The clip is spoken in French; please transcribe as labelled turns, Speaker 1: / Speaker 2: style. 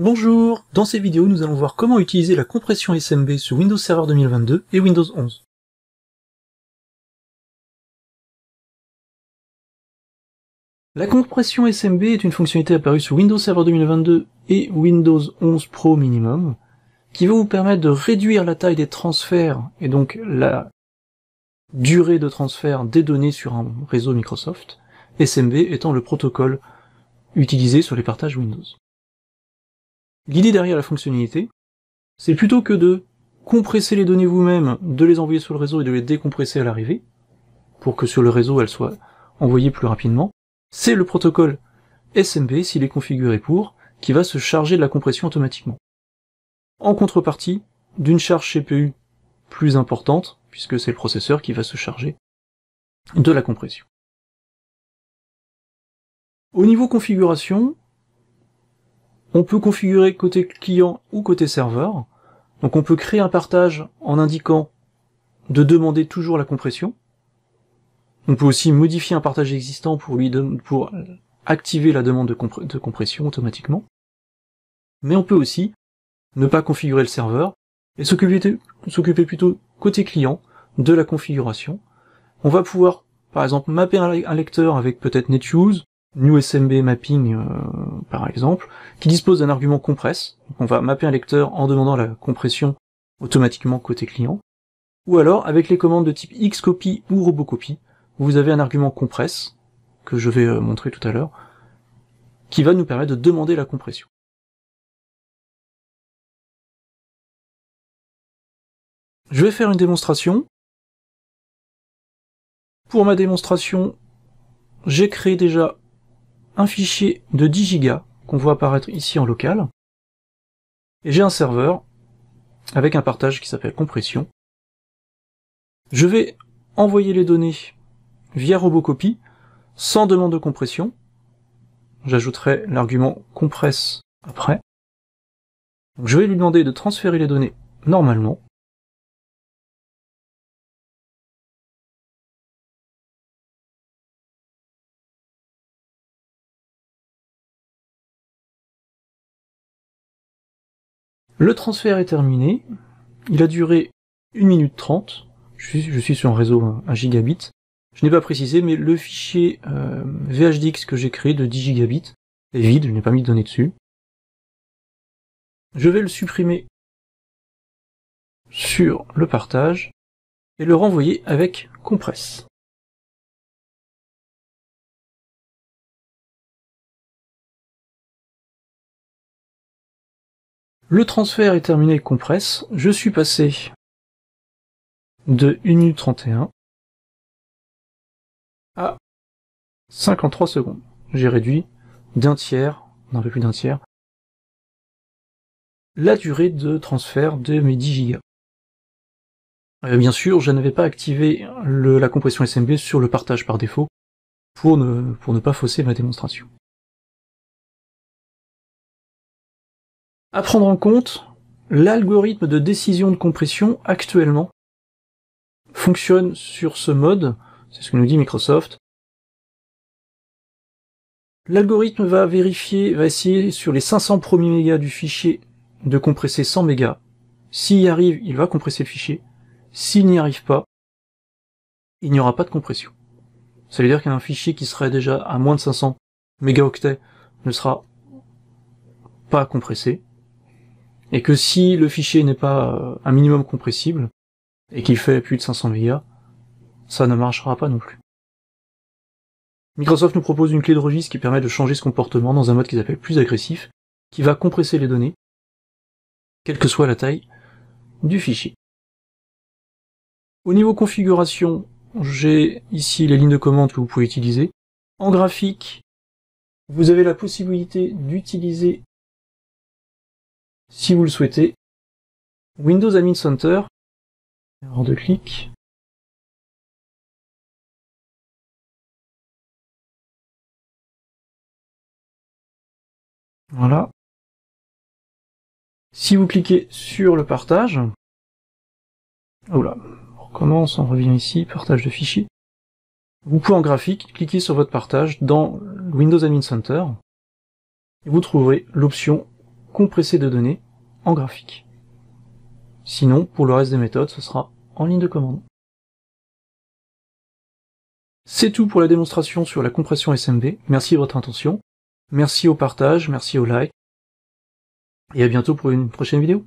Speaker 1: Bonjour! Dans cette vidéo, nous allons voir comment utiliser la compression SMB sur Windows Server 2022 et Windows 11. La compression SMB est une fonctionnalité apparue sur Windows Server 2022 et Windows 11 Pro Minimum, qui va vous permettre de réduire la taille des transferts et donc la durée de transfert des données sur un réseau Microsoft, SMB étant le protocole utilisé sur les partages Windows. L'idée derrière la fonctionnalité, c'est plutôt que de compresser les données vous-même, de les envoyer sur le réseau et de les décompresser à l'arrivée, pour que sur le réseau elles soient envoyées plus rapidement, c'est le protocole SMB, s'il est configuré pour, qui va se charger de la compression automatiquement. En contrepartie d'une charge CPU plus importante, puisque c'est le processeur qui va se charger de la compression. Au niveau configuration, on peut configurer côté client ou côté serveur. Donc on peut créer un partage en indiquant de demander toujours la compression. On peut aussi modifier un partage existant pour activer la demande de compression automatiquement. Mais on peut aussi ne pas configurer le serveur et s'occuper plutôt côté client de la configuration. On va pouvoir par exemple mapper un lecteur avec peut-être NetUse, NewSMB Mapping par exemple, qui dispose d'un argument compress. Donc on va mapper un lecteur en demandant la compression automatiquement côté client. Ou alors avec les commandes de type Xcopy ou Robocopy, vous avez un argument compress, que je vais montrer tout à l'heure, qui va nous permettre de demander la compression. Je vais faire une démonstration. Pour ma démonstration, j'ai créé déjà un fichier de 10 Go qu'on voit apparaître ici en local, et j'ai un serveur avec un partage qui s'appelle compression. Je vais envoyer les données via Robocopy sans demande de compression. J'ajouterai l'argument compress après. Donc je vais lui demander de transférer les données normalement. Le transfert est terminé, il a duré 1 minute 30, je suis sur un réseau 1 gigabit, je n'ai pas précisé, mais le fichier VHDX que j'ai créé de 10 gigabits est vide, je n'ai pas mis de données dessus. Je vais le supprimer sur le partage et le renvoyer avec compress. Le transfert est terminé avec compress, je suis passé de 1 minute 31 à 53 secondes. J'ai réduit d'un peu plus d'un tiers, la durée de transfert de mes 10 gigas. Bien sûr, je n'avais pas activé la compression SMB sur le partage par défaut, pour ne pas fausser ma démonstration. À prendre en compte, l'algorithme de décision de compression actuellement fonctionne sur ce mode, c'est ce que nous dit Microsoft. L'algorithme va essayer sur les 500 premiers mégas du fichier de compresser 100 mégas. S'il y arrive, il va compresser le fichier. S'il n'y arrive pas, il n'y aura pas de compression. Ça veut dire qu'un fichier qui serait déjà à moins de 500 mégaoctets ne sera pas compressé, et que si le fichier n'est pas un minimum compressible, et qu'il fait plus de 500 mégas, ça ne marchera pas non plus. Microsoft nous propose une clé de registre qui permet de changer ce comportement dans un mode qu'ils appellent plus agressif, qui va compresser les données, quelle que soit la taille du fichier. Au niveau configuration, j'ai ici les lignes de commande que vous pouvez utiliser. En graphique, vous avez la possibilité d'utiliser, si vous le souhaitez, Windows Admin Center, erreur de clic. Voilà. Si vous cliquez sur le partage, oula, on recommence, on revient ici, partage de fichiers. Vous pouvez en graphique cliquer sur votre partage dans Windows Admin Center, et vous trouverez l'option compresser de données en graphique. Sinon, pour le reste des méthodes, ce sera en ligne de commande. C'est tout pour la démonstration sur la compression SMB. Merci de votre attention. Merci au partage, merci au like. Et à bientôt pour une prochaine vidéo.